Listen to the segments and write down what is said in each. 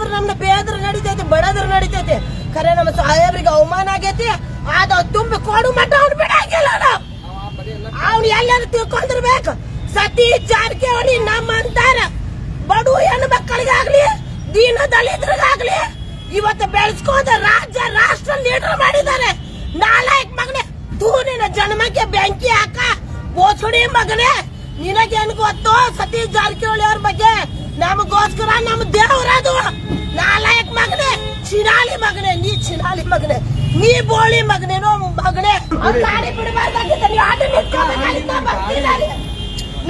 ಸಾಹೇಬ್ರು ನಮ್ನ ಬೇದ್ರ ನಡೀತೈತಿ, ಬಡದ್ರ ನಡೀತೈತಿ. ಖರೆ ನಮ್ಮ ಸಾಹೇಬ್ರಿಗೆ ಅವಮಾನ ಆಗೈತಿ. ಅದ ತುಂಬಿ ಕೊಡು ಮಟ್ಟ ಅವ್ನು ಬಿಡಂಗಿಲ್ಲ. ಅವ್ನು ಎಲ್ಲರೂ ತಿಳ್ಕೊಂಡಿರ್ಬೇಕು. ಸತೀಶ್ ಜಾರಕಿಹೊಳಿ ನಮ್ಮ ಅಂತಾರ ಬಡು ಹೆಣ್ಣು ಮಕ್ಕಳಿಗಾಗ್ಲಿ, ದೀನ ದಲಿತರಿಗಾಗ್ಲಿ ಇವತ್ತು ಬೆಳೆಸ್ಕೊಂಡ ರಾಜ್ಯ ರಾಷ್ಟ್ರ ಲೀಡರ್ ಮಾಡಿದ್ದಾರೆ. ನಾಲ್ಕು ಮಗನೇ ತೂರಿನ ಜನ್ಮಕ್ಕೆ ಬೆಂಕಿ ಹಾಕ ಬೋಸುಡಿ ಮಗನೇ. ನಿನಗೇನು ಗೊತ್ತು ಸತೀಶ್ ಜಾರಕಿಹೊಳಿ ಅವ್ರ ಬಗ್ಗೆ? ನಮಗೋಸ್ಕರ ನಮ್ಮ ದೇವರದು. ನಾಲ್ಕು ಮಗನೇ, ಚಿನಾಲಿ ಮಗನೇ, ನೀ ಚಿನಾಲಿ ಮಗನೇ, ನೀ ಬೋಳಿ ಮಗನೇನೋ ಮಗನೇ. ಗಾಡಿ ಬಿಡಬಾರ್ದಾಗಿದ್ದ, ನೀವು ಆಟ ನಿಂತ್ಕೋಬೇಕಾಗಿದ್ದ.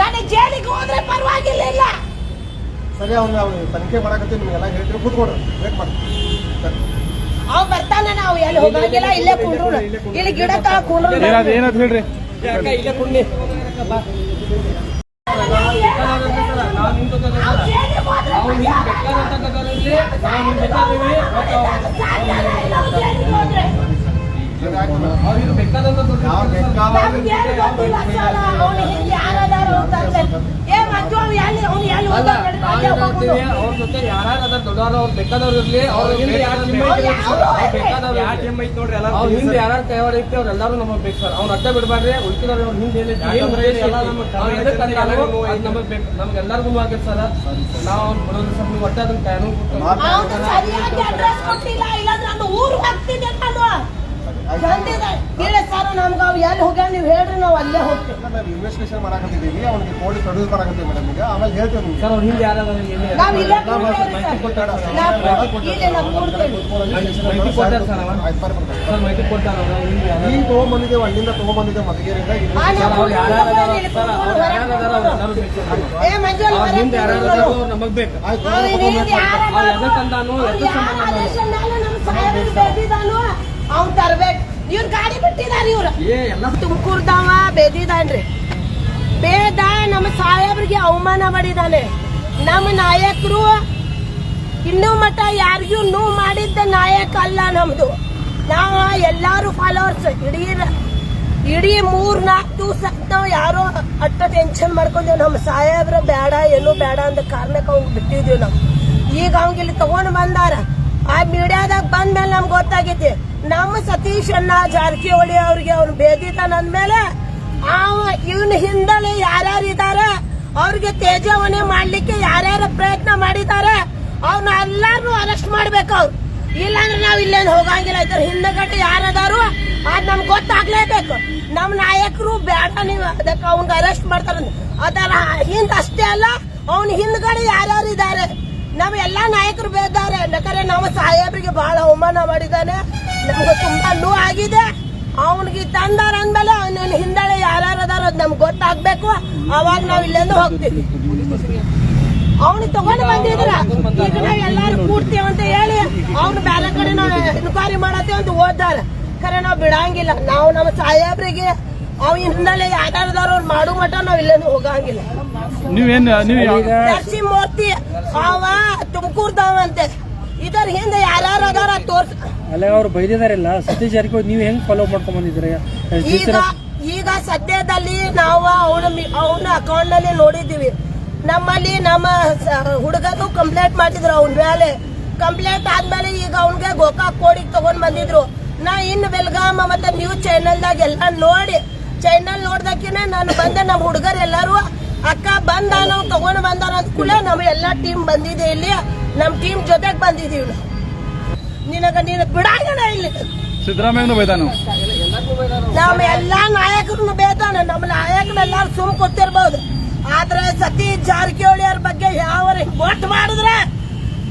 ನನಗೆ ಜೈಲಿಗೆ ಹೋದ್ರೆ ಪರವಾಗಿಲ್ಲ. ಸರಿ, ಅವ್ನು ತನಿಖೆ ಮಾಡಕತ್ತೀನಿ, ನಿಮಗೆಲ್ಲ ಹೇಳ್ತೀವಿ, ಕೂತ್ಕೊಡ್ರಿ, ವೇಟ್ ಮಾಡಿ. ಅವ್ ಬರ್ತಾನೆ, ನಾವು ಎಲ್ಲಿ ಹೋಗಂಗಿಲ್ಲ, ಇಲ್ಲೇ ಕುಂಡ್ರು. ಇಲ್ಲಿ ಗಿಡ ಕುಂಡ್ರು. ಏನಂತ ಹೇಳ್ರಿ? ಇಲ್ಲೇ ಕುಂಡಿ ಅವ್ರ ಜೊತೆ ಯಾರು ದೊಡ್ಡವರು ಅವ್ರು ಬೇಕಾದವ್ರು ಇರ್ಲಿ, ಅವ್ರ ಹಿಂದೆ ಯಾರು ಕೈವಾಡ ಐತಿ ಅವ್ರೆಲ್ಲಾರು ನಮಗ್ ಬೇಕು ಸರ್. ಅವ್ನ ಅಡ್ಡ ಬಿಡ್ಬಾರ್ರಿ, ಉಳ್ಕಿದವ್ರು ಅವ್ರ ಹಿಂದೆ ನಮ್ಗೆಲ್ಲರಿಗೂ ಆಗೈತೆ ಸರ್. ನಾವು ಅವ್ನು ಬಿಡೋದು ಸರ್, ನೀವು ಒಟ್ಟೆ ಅದನ್ನ ಕಾನೂನು ನಮ್ಗೆ ಅವ್ ಎಲ್ಲಿ ಹೋಗ್ಯಾರ ನೀವು ಹೇಳ್ರಿ, ನಾವು ಅಲ್ಲೇ ಹೋಗ್ತೀವಿ. ಇನ್ವೆಸ್ಟಿಗೇಷನ್ ಮಾಡಕತ್ತಿದ್ದೀವಿ, ಅವ್ನಿಗೆ ಕೋರ್ಟ್ ಪ್ರೊಡ್ಯೂಸ್ ಮಾಡಕತ್ತೀವಿ ಮೇಡಮ್. ಈಗ ಆಮೇಲೆ ಹೇಳ್ತೇವೆ ಸರ್. ಅವ್ರ ಹಿಂದೆ ಯಾರು ಮಾಹಿತಿ ಕೊಡ್ತಾರ. ಈಗ ತಗೊಂಡ್ಬಂದಿದ್ದೇವೆ, ಅಲ್ಲಿಂದ ತಗೊಂಡ್ಬಂದಿದ್ದೇವೆ ಮತಗೇರಿಯಿಂದ. ನಮಗ್ ಬೇಕು. ಅವ್ನ್ ತರ್ಬೇಕು. ಇವ್ರ ಗಾಡಿ ಬಿಟ್ಟಿದಾರ. ಇವ್ರು ತುಮಕೂರ್ದವ ಬೇದಿದಾನ್ರಿ. ಬೇದ ನಮ್ಮ ಸಾಹೇಬ್ರಿಗೆ ಅವಮಾನ ಮಾಡಿದಾನೆ. ನಮ್ಮ ನಾಯಕರು ಇನ್ನೂ ಮಟ್ಟ ಯಾರಿಗೂ ನೋವು ಮಾಡಿದ್ದ ನಾಯಕ ಅಲ್ಲ ನಮ್ದು. ನಾವ ಎಲ್ಲಾರು ಫಾಲೋವರ್ಸ್. ಇಡೀ 3-4 ದಿವಸ ನಾವು ಯಾರೋ ಅಟ್ಟ ಟೆನ್ಷನ್ ಮಾಡ್ಕೊಂಡೇವ್. ನಮ್ಮ ಸಾಹೇಬ್ರ ಬೇಡ, ಏನು ಬೇಡ ಅಂದ ಕಾರಣಕ್ಕೆ ಅವ್ನ್ ಬಿಟ್ಟಿದ್ವಿ ನಾವು. ಈಗ ಅವಂಗ ಇಲ್ಲಿ ತಗೊಂಡ್ ಬಂದಾರ. ಆ ಮೀಡಿಯಾದಾಗ ಬಂದ್ಮೇಲೆ ನಮ್ಗೆ ಗೊತ್ತಾಗೈತಿ ನಮ್ಮ ಸತೀಶ್ ಅಣ್ಣ ಜಾರಕಿಹೊಳಿ ಅವ್ರಿಗೆ ಅವ್ನು ಬೇದಿದ್ದಾನ ಅಂದ್ಮೇಲೆ ಇವನ್ ಹಿಂದಲೆ ಯಾರ್ಯಾರು ಇದಾರೆ ಅವ್ರಿಗೆ ತೇಜಾವಣೆ ಮಾಡ್ಲಿಕ್ಕೆ ಯಾರ್ಯಾರ ಪ್ರಯತ್ನ ಮಾಡಿದ್ದಾರೆ ಅವ್ನ ಎಲ್ಲಾರು ಅರೆಸ್ಟ್ ಮಾಡ್ಬೇಕು. ಅವ್ರು ಇಲ್ಲಾಂದ್ರೆ ನಾವ್ ಇಲ್ಲೇನು ಹೋಗಂಗಿಲ್ಲ. ಇದ್ರ ಹಿಂದಗಡೆ ಯಾರದಾರು ಅದ್ ನಮ್ಗೆ ಗೊತ್ತಾಗ್ಲೇಬೇಕು. ನಮ್ ನಾಯಕರು ಬೇಡ ನೀವು ಅದಕ್ಕೆ ಅವ್ನಿಗೆ ಅರೆಸ್ಟ್ ಮಾಡ್ತಾರ. ಅದರ ಹಿಂದ್ ಅಷ್ಟೇ ಅಲ್ಲ, ಅವ್ನ ಹಿಂದ್ಗಡೆ ಯಾರ್ಯಾರು ಇದಾರೆ ನಮ್ಮ ಎಲ್ಲಾ ನಾಯಕರು ಬೇದ್ದಾರೆ. ಯಾಕಂದ್ರೆ ನಮ್ಮ ಸಾಹೇಬ್ರಿಗೆ ಬಹಳ ಅವಮಾನ ಮಾಡಿದ್ದಾನೆ. ನಮ್ಗೆ ತುಂಬಾ ನೋವು ಆಗಿದೆ. ಅವನಿಗೆ ತಂದಾರ ಅಂದ್ಮೇಲೆ ಅವನ ಹಿಂದಳೆ ಯಾರ್ಯಾರು ಅದಾರ ಅದ್ ನಮ್ಗೆ ಗೊತ್ತಾಗ್ಬೇಕು. ಅವಾಗ ನಾವ್ ಇಲ್ಲಿಂದ ಹೋಗ್ತೀವಿ. ಅವ್ನಿಗೆ ತಗೊಂಡು ಬಂದಿದ್ರ ಈಗ ನಾವ್ ಎಲ್ಲಾರು ಕೂಡ್ತೀವಿ ಅಂತ ಹೇಳಿ ಅವ್ನು ಬೇರೆ ಕಡೆ ನಾವು ಇನ್ಕ್ವೈರಿ ಮಾಡತ್ತೇವೆ ಅಂತ ಓದ್ದಾರ. ಖರೆ ನಾವ್ ಬಿಡಂಗಿಲ್ಲ. ನಾವು ನಮ್ಮ ಸಾಹೇಬ್ರಿಗೆ ಅವ್ ಹಿಂದಲೆ ಯಾರ್ಯಾರದಾರ ಅವ್ರು ಮಾಡೋ ಮಟ್ಟ ನಾವ್ ಇಲ್ಲಿಂದ ಹೋಗಂಗಿಲ್ಲ. ನರಸಿಂಹಮೂರ್ತಿ ಅವ ತುಮಕೂರ್ದವ ಅಂತೆ. ಇದರ ಹಿಂದೆ ಯಾರ್ಯಾರು ಅದಾರ ತೋರ್ಸ. ಅಲ್ಲ, ಅವ್ರು ಬೈದಿದಾರಲ್ಲ ಸತೀಶ್ ಜಾರಕಿಹೊಳಿ, ನೀವು ಹೆಂಗ್ ಫಾಲೋ ಮಾಡ್ಕೊಂಡ್ ಬಂದಿದ್ರಿ? ಈಗ ಸದ್ಯದಲ್ಲಿ ನಾವು ಅವನ ಅಕೌಂಟ್ ನಲ್ಲಿ ನೋಡಿದೀವಿ. ನಮ್ಮಲ್ಲಿ ನಮ್ಮ ಹುಡುಗನು ಕಂಪ್ಲೇಂಟ್ ಮಾಡಿದ್ರು. ಅವನ ಮೇಲೆ ಕಂಪ್ಲೇಂಟ್ ಆದ್ಮೇಲೆ ಈಗ ಅವನ್ಗೆ ಗೋಕಾಕ್ ಕೋಡಿಗೆ ತಗೊಂಡ್ ಬಂದಿದ್ರು. ನಾ ಇನ್ನು ಬೆಲ್ಗಾಮ ಮತ್ತೆ ನ್ಯೂಸ್ ಚಾನೆಲ್ದಾಗ ಎಲ್ಲ ನೋಡಿ ಚಾನೆಲ್ ನೋಡ್ದಕ್ಕಿನ ನಾನು ಬಂದೆ. ನಮ್ಮ ಹುಡುಗರು ಎಲ್ಲಾರು ಅಕ್ಕ ಬಂದ ನಾವು ತಗೊಂಡ್ ಬಂದಾನ ಅಂತ ಕೂಡ ನಮ್ಮ ಎಲ್ಲಾ ಟೀಮ್ ಬಂದಿದೆ. ಇಲ್ಲಿ ನಮ್ ಟೀಮ್ ಜೊತೆಗೆ ಬಂದಿದೀವಿ. ನೀನು ಬಿಡಂಗಣ ಇಲ್ಲಿ ಸಿದ್ದರಾಮಯ್ಯನು ಬೈದಾನು, ನಮ್ಮ ಎಲ್ಲಾ ನಾಯಕರನ್ನು ಬೇತಾನ. ನಮ್ಮ ನಾಯಕರೆಲ್ಲಾರು ಸುಮ್ ಕೊತ್ತಿರ್ಬಹುದು. ಆದ್ರೆ ಸತೀಶ್ ಜಾರಕಿಹೊಳಿ ಅವ್ರ ಬಗ್ಗೆ ಯಾವ ಒಟ್ಟು ಮಾಡಿದ್ರೆ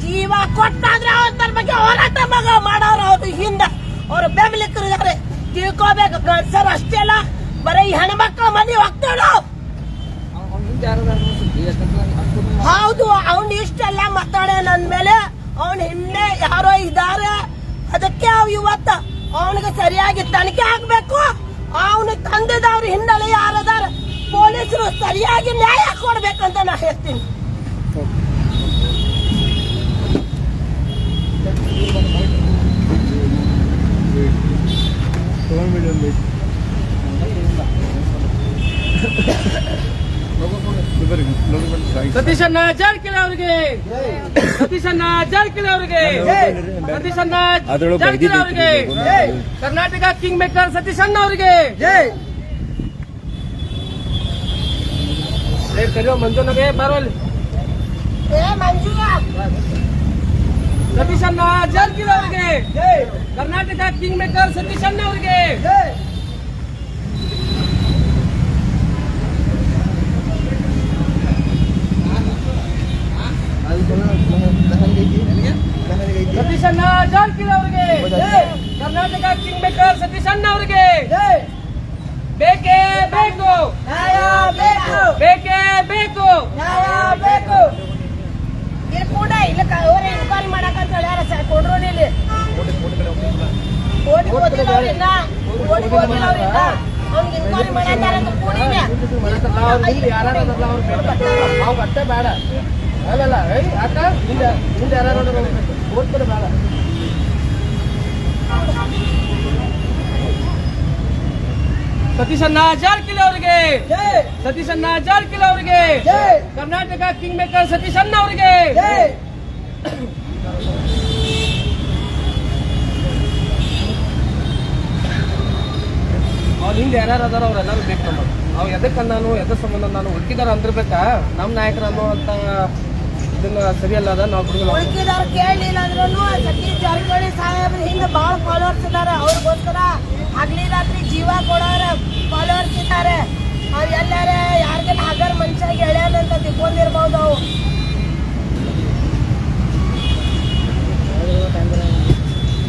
ಜೀವ ಕೊಟ್ಟಾದ್ರೆ ಅವ್ರ ಬಗ್ಗೆ ಹೋರಾಟ ಮಾಡೋರು. ಅವ್ರು ಹಿಂದ ಅವ್ರ ಬೆಂಬಲಿಕರಿದ್ದಾರೆ. ತಿಳ್ಕೋಬೇಕು ಗಂಡಸರು ಅಷ್ಟೇ ಅಲ್ಲ, ಬರೀ ಹೆಣ್ಮಕ್ಳ ಮನೆ ಹೋಗ್ತಾಳ. ಹೌದು, ಅವ್ನ ಇಷ್ಟೆಲ್ಲ ಮಾತಾಡ ನನ್ ಮೇಲೆ. ಅವನ್ ಹಿಂದೆ ಯಾರೋ ಇದ್ದಾರೆ. ಅದಕ್ಕೆ ಅವ್ ಇವತ್ತ ಅವನಿಗೆ ಸರಿಯಾಗಿ ತನಿಖೆ ಆಗ್ಬೇಕು. ಅವನು ತಂದೆದವ್ರ ಹಿನ್ನೆಲೆ ಯಾರದಾರ ಪೊಲೀಸರು ಸರಿಯಾಗಿ ನ್ಯಾಯ ಕೊಡ್ಬೇಕಂತ ನಾ ಹೇಳ್ತೀನಿ. ಸತೀಶ್ ಸತೀಶಣ್ಣ ಜಾರಕಿಹೊಳಿ ಅವರಿಗೆ ಸತೀಶಣ್ಣ ಜಾರಕಿಹೊಳಿ ಅವರಿಗೆ ಸತೀಶಣ್ಣ ಜಾರಕಿಹೊಳಿ ಅವರಿಗೆ ಕರ್ನಾಟಕ ಕಿಂಗ್ ಮೇಕರ್ ಸತೀಶಣ್ಣ ಅವರಿಗೆ ಕರಿಯೋ ಮಂಜುನಗೆ ಬರೋಲ್ಲಿ ಏ ಮಂಜು ಸತೀಶಣ್ಣ ಜಾರಕಿಹೊಳಿ ಅವರಿಗೆ ಕರ್ನಾಟಕ ಕಿಂಗ್ ಮೇಕರ್ ಸತೀಶಣ್ಣ ಅವರಿಗೆ ಸತೀಶಣ್ಣ ಜಾರಕಿಹೊಳಿ ಅವರಿಗೆ ಕರ್ನಾಟಕ ಕಿಂಗ್ ಮೇಕರ್ ಸತೀಶಣ್ಣ ಅವರಿಗೆ ಬೇಕೇ ಬೇಕು ನ್ಯಾಯ ಬೇಕು ಬೇಕೇ ಬೇಕು ನ್ಯಾಯ ಬೇಕು ಇಲ್ಲಿ ಕೂಡ ಇಲ್ಲ ಅವ್ರ ಎನ್ಕ್ವೈರಿ ಮಾಡಕಂತ ಹೇಳ್ಯಾರ ಸರ್ ಕೊಡ್ರು ಇಲ್ಲಿ ಓಡಿ ಓದಿಲ್ಲ ಓಡಿ ಓದಿಲ್ಲ ಅವ್ನಿಗೆ ಎನ್ಕ್ವೈರಿ ಮಾಡತ್ತಾರ ಅಂತ ಕೂಡಿನ ನಾವು ಬಟ್ಟೆ ಬೇಡ ಅಲ್ಲಲ್ಲ ಅಕ್ಕ ಮುಂದೆ ಮುಂದೆ ಯಾರು ಓದ್ತಾರೆ ಬೇಡ ಸತೀಶಣ್ಣ ಜಾರಕಿಹೊಳಿ ಅವರಿಗೆ ಸತೀಶಣ್ಣ ಜಾರಕಿಹೊಳಿ ಅವರಿಗೆ ಕರ್ನಾಟಕ ಕಿಂಗ್ ಮೇಕರ್ ಸತೀಶಣ್ಣ ಅವರಿಗೆ ಅವ್ರ ಹಿಂದೆ ಯಾರು ಅದಾರ ಅವ್ರೆಲ್ಲರೂ ಬೇಕು ನಮಗೆ ಅವ್ ಎದಕ್ಕೆ ನಾನು ಎದ್ರ ಸಂಬಂಧ ನಾನು ಹುಡುಕಿದಾರ ಅಂದಿರ್ಬೇಕಾ ನಮ್ಮ ನಾಯಕರು ಅನ್ನೋ ಅಂತ ಇದನ್ನ ಸರಿಯಲ್ಲ ಅದ ನಾವು ಹುಡುಗರು ಉಳ್ಕಿದವ್ರು ಕೇಳಲಿಲ್ಲ ಅಂದ್ರೂ ಸತೀಶ್ ಜಾರಕಿಹೊಳಿ ಸಾಹೇಬ್ರ ಹಿಂದೆ ಭಾಳ ಫಾಲೋವರ್ಸ್ ಇದಾರೆ ಅವ್ರಿಗೋಸ್ಕರ ಹಗಲಿ ರಾತ್ರಿ ಜೀವ ಕೊಡೋರ ಫಾಲೋವರ್ಸ್ ಇದ್ದಾರೆ ಅವ್ರು ಎಲ್ಲಾರ ಯಾರಿಗೆಲ್ಲ ಹಗರ್ ಮನುಷ್ಯಾಗಿ ಎಳ್ಯಾನಂತ ತಿಳ್ಕೊಂಡಿರ್ಬೋದು ಅವು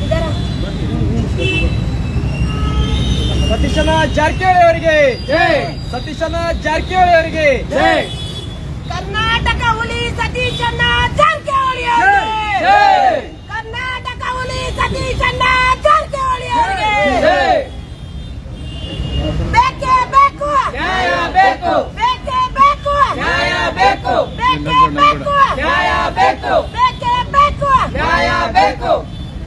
ಇದಾರ ಸತೀಶಣ್ಣ ಜಾರಕಿಹೊಳಿ ಅವರಿಗೆ ಸತೀಶಣ್ಣ ಜಾರಕಿಹೊಳಿ ಅವರಿಗೆ ಕರ್ನಾಟಕ ಹುಲಿ ಸತೀಶಣ್ಣ ಜಾರಕಿಹೊಳಿ ಅವರಿಗೆ ಕರ್ನಾಟಕ ಹುಲಿ ಸತೀಶಣ್ಣ ಜಾರಕಿಹೊಳಿ ಅವರಿಗೆ ಬೇಕೇ ಬೇಕು ನ್ಯಾಯ ಬೇಕು ಬೇಕೇ ಬೇಕು ನ್ಯಾಯ ಬೇಕು ಬೇಕೇ ಬೇಕು ನ್ಯಾಯ ಬೇಕು ಬೇಕೇ ಬೇಕು ನ್ಯಾಯ ಬೇಕು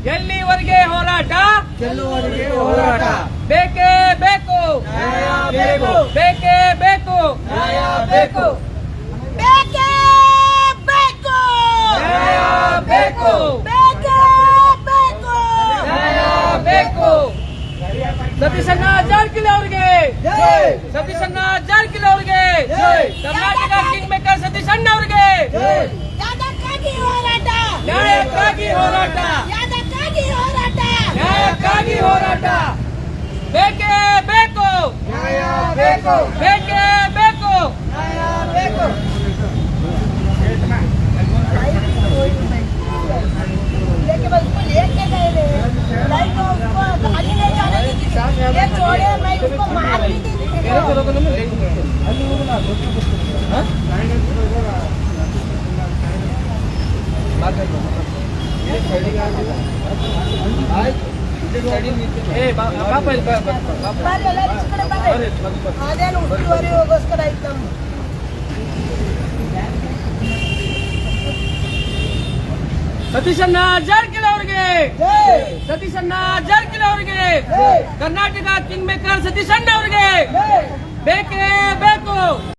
ಎಲ್ಲಿವರೆಗೆ ಹೋರಾಟ ಗೆಲ್ಲುವವರೆಗೆ ಹೋರಾಟ ಬೇಕೇ ಬೇಕು ನ್ಯಾಯ ಬೇಕು ಬೇಕೇ ಬೇಕು ನ್ಯಾಯ ಬೇಕು ಬೇಕೇ ಬೇಕು ನ್ಯಾಯ ಬೇಕು ಬೇಕೇ ಬೇಕು ನ್ಯಾಯ ಬೇಕು ಸತೀಶಣ್ಣ ಜಾರಕಿಹೊಳಿ ಅವರಿಗೆ ಸತೀಶಣ್ಣ ಜಾರಕಿಹೊಳಿ ಅವರಿಗೆ ಕರ್ನಾಟಕ ಕಿಂಗ್ ಮೇಕರ್ ಸತೀಶಣ್ಣ ಅವರಿಗೆ ಯಾದಕ್ಕಾಗಿ ಹೋರಾಟ ನ್ಯಾಯಕ್ಕಾಗಿ ಹೋರಾಟ ಯಾದಕ್ಕಾಗಿ ಹೋರಾಟ ನ್ಯಾಯಕ್ಕಾಗಿ ಹೋರಾಟ ಬೇಕೇ ಬೇಕು ನ್ಯಾಯ ಬೇಕು ಬೇಕೇ ಬೇಕು ನ್ಯಾಯ ಬೇಕು लेके बस उसको लेके गए थे लाइक तो उसको गाड़ी ले जाने दी थी ये छोड़े मैं उसको मार भी दी थी ಬೇರೆ ಬರೋದನ್ನ ಅಲ್ಲಿ ಹೋಗಲ್ಲ ಏ ಪಾಪ ಇಲ್ಲಿ ಪಾಪ ಬಾರಿ ಎಲ್ಲ ಈ ಕಡೆ ಬಾರಿ ಅದೇನು ಉಸ್ತುವಾರಿ ಹೋಗೋಸ್ಕರ ಆಯ್ತು ನಮ್ಮ ಸತೀಶಣ್ಣ ಜಾರಕಿಹೊಳಿ ಅವರಿಗೆ ಸತೀಶಣ್ಣ ಜಾರಕಿಹೊಳಿ ಅವರಿಗೆ ಕರ್ನಾಟಕ ಕಿಂಗ್ ಮೇಕರ್ ಸತೀಶಣ್ಣ ಅವರಿಗೆ ಬೇಕೇ ಬೇಕು